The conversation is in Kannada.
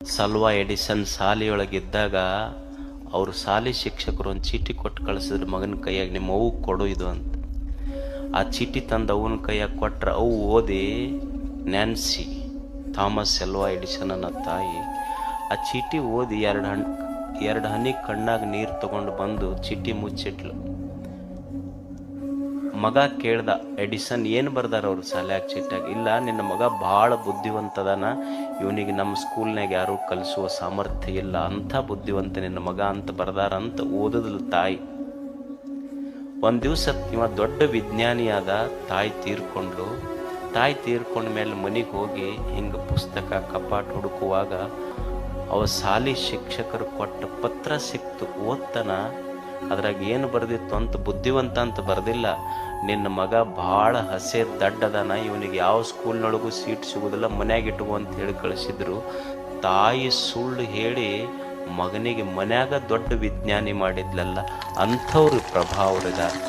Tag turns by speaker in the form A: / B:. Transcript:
A: ಸಲ್ವಾ ಎಡಿಸನ್ ಶಾಲೆಯೊಳಗಿದ್ದಾಗ ಅವರು ಶಾಲೆ ಶಿಕ್ಷಕರು ಒಂದು ಚೀಟಿ ಕೊಟ್ಟು ಕಳಿಸಿದ್ರು, ಮಗನ ಕೈಯಾಗ ನಿಮ್ಮ ಅವು ಕೊಡು ಇದು ಅಂತ. ಆ ಚೀಟಿ ತಂದು ಅವನ ಕೈಯಾಗ ಕೊಟ್ರೆ ಅವು ಓದಿ ನ್ಯಾನ್ಸಿ, ಥಾಮಸ್ ಸಲ್ವಾ ಎಡಿಸನ್ ಅನ್ನೋ ತಾಯಿ ಆ ಚೀಟಿ ಓದಿ ಎರಡು ಹನಿ ಕಣ್ಣಾಗ ನೀರು ತಗೊಂಡು ಬಂದು ಚೀಟಿ ಮುಚ್ಚಿಟ್ಲು. ಮಗ ಕೇಳ್ದ, ಎಡಿಸನ್ ಏನು ಬರ್ದಾರ ಅವ್ರು ಶಾಲ್ಯಾಗ ಚೀಟ್ಯಾಗ? ಇಲ್ಲ, ನಿನ್ನ ಮಗ ಭಾಳ ಬುದ್ಧಿವಂತದಾನ, ಇವನಿಗೆ ನಮ್ಮ ಸ್ಕೂಲ್ನಾಗ ಯಾರೂ ಕಲಿಸುವ ಸಾಮರ್ಥ್ಯ ಇಲ್ಲ, ಅಂಥ ಬುದ್ಧಿವಂತ ನಿನ್ನ ಮಗ ಅಂತ ಬರ್ದಾರ ಅಂತ ಓದಿದ್ಲು ತಾಯಿ. ಒಂದು ದಿವಸ ಇವ ದೊಡ್ಡ ವಿಜ್ಞಾನಿಯಾದ, ತಾಯಿ ತೀರ್ಕೊಂಡ್ಲು. ತಾಯಿ ತೀರ್ಕೊಂಡ ಮೇಲೆ ಮನೆಗೆ ಹೋಗಿ ಹಿಂಗೆ ಪುಸ್ತಕ ಕಪಾಟ ಹುಡುಕುವಾಗ ಅವ ಶಾಲೆ ಶಿಕ್ಷಕರು ಕೊಟ್ಟ ಪತ್ರ ಸಿಕ್ತು. ಓದ್ತಾನ, ಅದ್ರಾಗ ಏನು ಬರ್ದಿತ್ತು ಅಂತ, ಬುದ್ಧಿವಂತ ಅಂತ ಬರ್ದಿಲ್ಲ, ನಿನ್ನ ಮಗ ಭಾಳ ಹಸೆ ದಡ್ಡದಾನ, ಇವನಿಗೆ ಯಾವ ಸ್ಕೂಲ್ನೊಳಗೂ ಸೀಟ್ ಸಿಗೋದಿಲ್ಲ, ಮನ್ಯಾಗ ಇಟ್ಕೋ ಅಂತ ಹೇಳಿ ಕಳಿಸಿದ್ರು. ತಾಯಿ ಸುಳ್ಳು ಹೇಳಿ ಮಗನಿಗೆ ಮನ್ಯಾಗ ದೊಡ್ಡ ವಿಜ್ಞಾನಿ ಮಾಡಿದ್ಲಲ್ಲ, ಅಂಥವ್ರು ಪ್ರಭಾವರಿದ್ದಾರೆ.